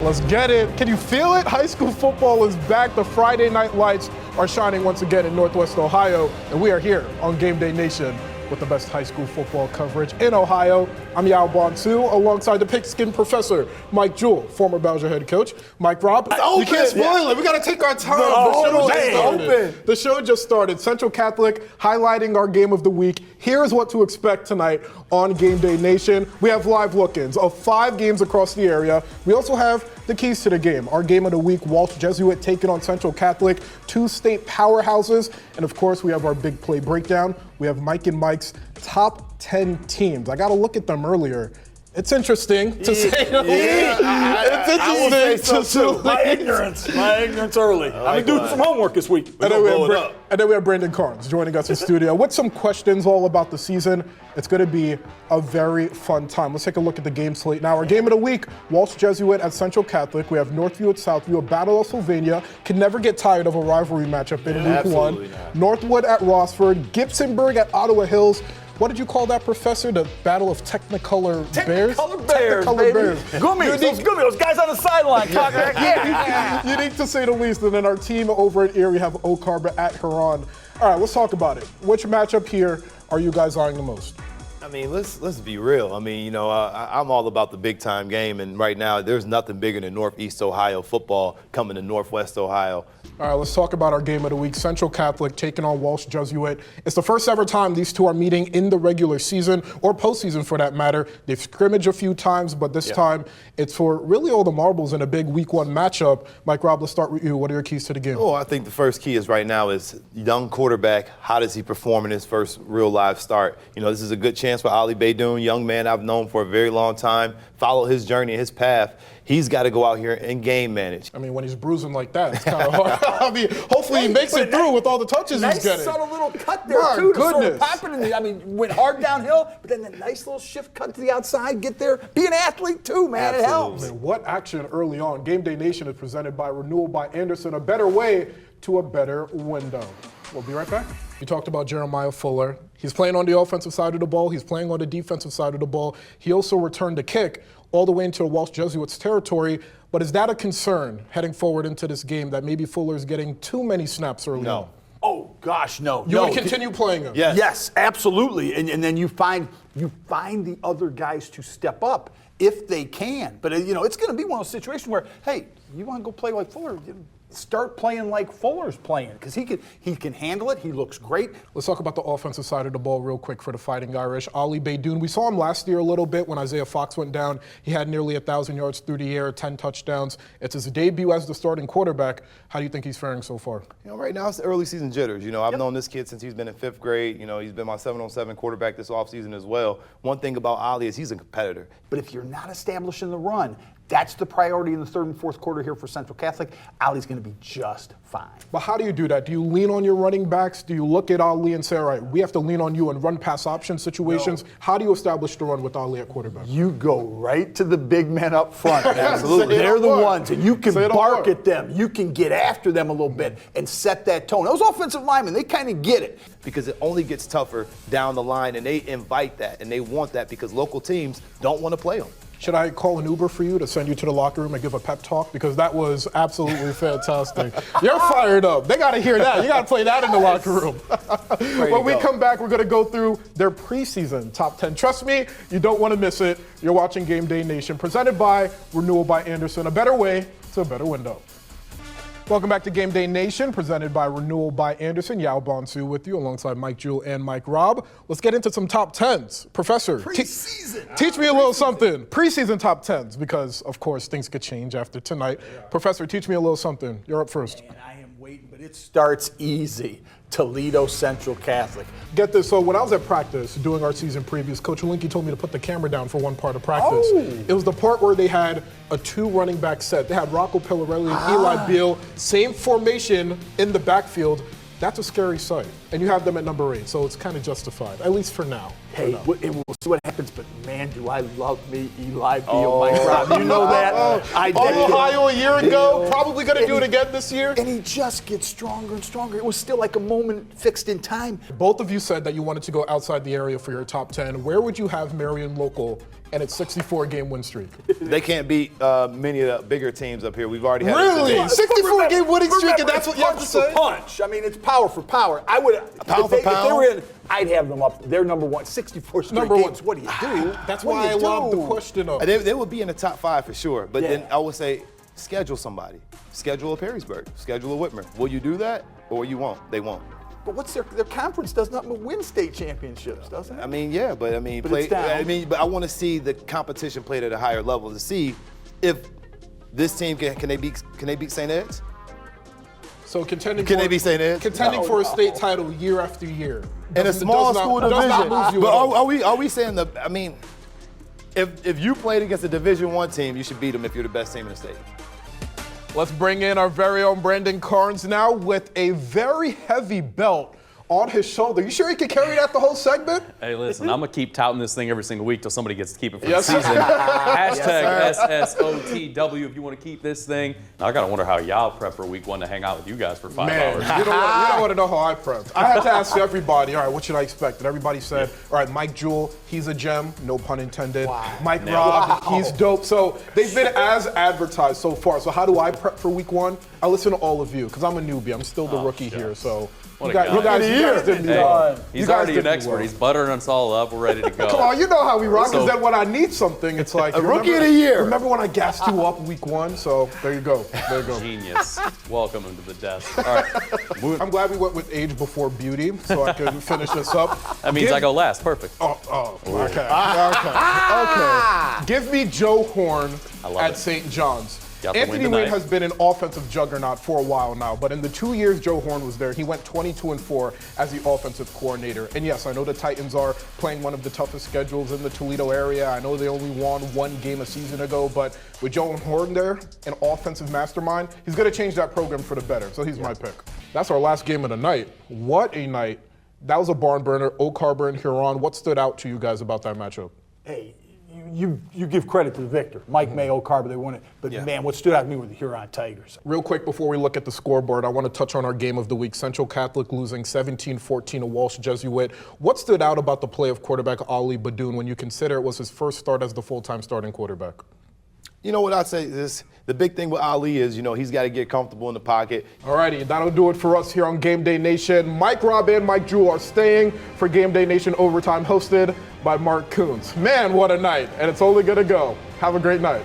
Let's get it. Can you feel it? High school football is back. The Friday night lights are shining once again in Northwest Ohio, and we are here on Gameday Nation with the best high school football coverage in Ohio. I'm Yaw Bonsu, alongside the pigskin professor, Mike Jewell, former Bowser head coach, Mike Robb. You can't spoil it. We got to take our time. The show just started. Central Catholic highlighting our game of the week. Here's what to expect tonight on Gameday Nation. We have live look-ins of 5 games across the area. We also have the keys to the game. Our game of the week, Walsh Jesuit taking on Central Catholic, 2 state powerhouses. And of course, we have our big play breakdown. We have Mike and Mike's top 10 teams. I got to look at them earlier. It's interesting to say the least. It's interesting My ignorance early. I've been doing some homework this week. And then we have Brandon Carnes joining us in studio with some questions all about the season. It's going to be a very fun time. Let's take a look at the game slate now. Our game of the week, Walsh Jesuit at Central Catholic. We have Northview at Southview, a battle of Sylvania. Can never get tired of a rivalry matchup in week 1. Not. Northwood at Rossford, Gibsonburg at Ottawa Hills. What did you call that, Professor? The Battle of Technicolor Bears? Technicolor Bears, Gummies, those guys on the sideline. Unique to say the least. And then our team over at Erie have Oak Harbor at Huron. All right, let's talk about it. Which matchup here are you guys eyeing the most? I mean, let's be real. I mean, I'm all about the big time game, and right now there's nothing bigger than Northeast Ohio football coming to Northwest Ohio. All right, let's talk about our game of the week. Central Catholic taking on Walsh Jesuit. It's the first ever time these two are meeting in the regular season, or postseason for that matter. They've scrimmaged a few times, but this time it's for really all the marbles in a big week 1 matchup. Mike Robb, let's start with you. What are your keys to the game? Oh, I think the first key is right now is young quarterback. How does he perform in his first real live start? This is a good chance for Ali Beydoun, young man I've known for a very long time, follow his journey, his path. He's got to go out here and game manage. I mean, when he's bruising like that, it's kind of hard. I mean, hopefully he makes it through with all the touches he's getting. Nice subtle little cut there, too, to sort of pop it in the, went hard downhill, but then that nice little shift cut to the outside, get there. Be an athlete, too, man. Absolutely. It helps. I mean, what action early on. Gameday Nation is presented by Renewal by Anderson, a better way to a better window. We'll be right back. You talked about Jeremiah Fuller. He's playing on the offensive side of the ball. He's playing on the defensive side of the ball. He also returned a kick all the way into the Walsh Jesuits territory. But is that a concern heading forward into this game that maybe Fuller's getting too many snaps early on? Oh, gosh, no. You would continue playing him? Yes, absolutely. And then you find the other guys to step up if they can. But, it's going to be one of those situations where, hey, you want to go play like Fuller? Start playing like Fuller's playing, because he can handle it. He looks great. Let's talk about the offensive side of the ball real quick for the Fighting Irish. Ali Beydoun, we saw him last year a little bit when Isaiah Fox went down. He had nearly 1,000 yards through the air, 10 touchdowns. It's his debut as the starting quarterback. How do you think he's faring so far? Right now it's the early season jitters. I've known this kid since he's been in 5th grade. He's been my 7-on-7 quarterback this offseason as well. One thing about Ali is he's a competitor. But if you're not establishing the run, that's the priority in the 3rd and 4th quarter here for Central Catholic. Ali's going to be just fine. But how do you do that? Do you lean on your running backs? Do you look at Ali and say, all right, we have to lean on you in run-pass option situations? No. How do you establish the run with Ali at quarterback? You go right to the big men up front. Absolutely. They're the ones, and you can bark at them. You can get after them a little bit and set that tone. Those offensive linemen, they kind of get it. Because it only gets tougher down the line, and they invite that, and they want that because local teams don't want to play them. Should I call an Uber for you to send you to the locker room and give a pep talk? Because that was absolutely fantastic. You're fired up. They got to hear that. You got to play that in the locker room. When we come back, we're going to go through their preseason top 10. Trust me, you don't want to miss it. You're watching Gameday Nation, presented by Renewal by Anderson, a better way to a better window. Welcome back to Gameday Nation, presented by Renewal by Anderson. Yaw Bonsu with you, alongside Mike Jewell and Mike Robb. Let's get into some top 10s. Professor, teach me a little something. Preseason top 10s, because, of course, things could change after tonight. Professor, teach me a little something. You're up first. And I am waiting, but it starts easy. Toledo Central Catholic. Get this, so when I was at practice doing our season previews, Coach Olinke told me to put the camera down for one part of practice. It was the part where they had a 2 running back set. They had Rocco Pillarelli and Eli Beal, same formation in the backfield. That's a scary sight. And you have them at number 8, so it's kind of justified, at least for now. Hey, and we'll see what happens, but man, do I love me Eli Beal, Mike Robb. You know that? I did. Ohio a year ago, probably going to do it again this year. And he just gets stronger and stronger. It was still like a moment fixed in time. Both of you said that you wanted to go outside the area for your top 10. Where would you have Marion local and its 64-game win streak. They can't beat many of the bigger teams up here. We've already had Really? it. 64-game winning streak, and that's what you have to punch say? for punch. I mean, it's power for power. I would Pound for if they pound? were in, I'd have them up. They're number one. 64 straight Number one. games. What do you do? That's What do why I you love the do? question of. They would be in the top 5 for sure. But then Yeah. I would say, schedule somebody. Schedule a Perrysburg. Schedule a Whitmer. Will you do that, or you won't? They won't. But what's their conference does not win state championships, doesn't it? I mean, yeah, but I mean, But it's down. but I want to see the competition played at a higher level to see if this team can they beat St. Ed's? So contending Can for, they be St. Ed's? contending for a state title year after year. In a does small not- school does not division. move you But at all. are we saying I mean, if you played against a Division I team, you should beat them if you're the best team in the state. Let's bring in our very own Brandon Carnes now with a very heavy belt on his shoulder. You sure he could carry that the whole segment? Hey, listen, I'm going to keep touting this thing every single week till somebody gets to keep it for Yes, the sir. season. Hashtag SSOTW if you want to keep this thing. Now, I got to wonder how y'all prep for week 1 to hang out with you guys for 5 Man, hours. you don't want to know how I prepped. I had to ask everybody, all right, what should I expect? And everybody said, all right, Mike Jewell, he's a gem, no pun intended. Wow. Mike Robb, he's dope. So they've been as advertised so far. So how do I prep for week 1? I listen to all of you because I'm a newbie. I'm still the rookie here. So What you a guys, guy. you guys did me Hey, well. he's You guys already did an me expert. well. He's buttering us all up. We're ready to go. Come on, you know how we rock. Because So- then when I need something, it's like A rookie of the year. Remember when I gassed you up week 1? So there you go. There you go. Genius. Welcome him to the desk. All right. I'm glad we went with age before beauty, so I can finish this up. That means I go last. Perfect. Okay. Give me Joe Horn I love at it. St. John's. Got the Anthony win Wayne tonight. has been an offensive juggernaut for a while now, but in the 2 years Joe Horn was there, he went 22-4 as the offensive coordinator. And yes, I know the Titans are playing one of the toughest schedules in the Toledo area. I know they only won 1 game a season ago, but with Joe Horn there, an offensive mastermind, he's going to change that program for the better. So he's my pick. That's our last game of the night. What a night. That was a barn burner. Oak Harbor and Huron. What stood out to you guys about that matchup? Hey, you give credit to the victor. Mike May, Oak Harbor, they won it. But man, what stood out to me were the Huron Tigers. Real quick before we look at the scoreboard, I want to touch on our game of the week. Central Catholic losing 17-14 to Walsh Jesuit. What stood out about the play of quarterback Ali Badoon when you consider it was his first start as the full-time starting quarterback? You know what I'd say is the big thing with Ali is, he's got to get comfortable in the pocket. Alrighty, that'll do it for us here on Game Day Nation. Mike Robb and Mike Jewell are staying for Game Day Nation Overtime, hosted by Mark Coons. Man, what a night, and it's only gonna go. Have a great night.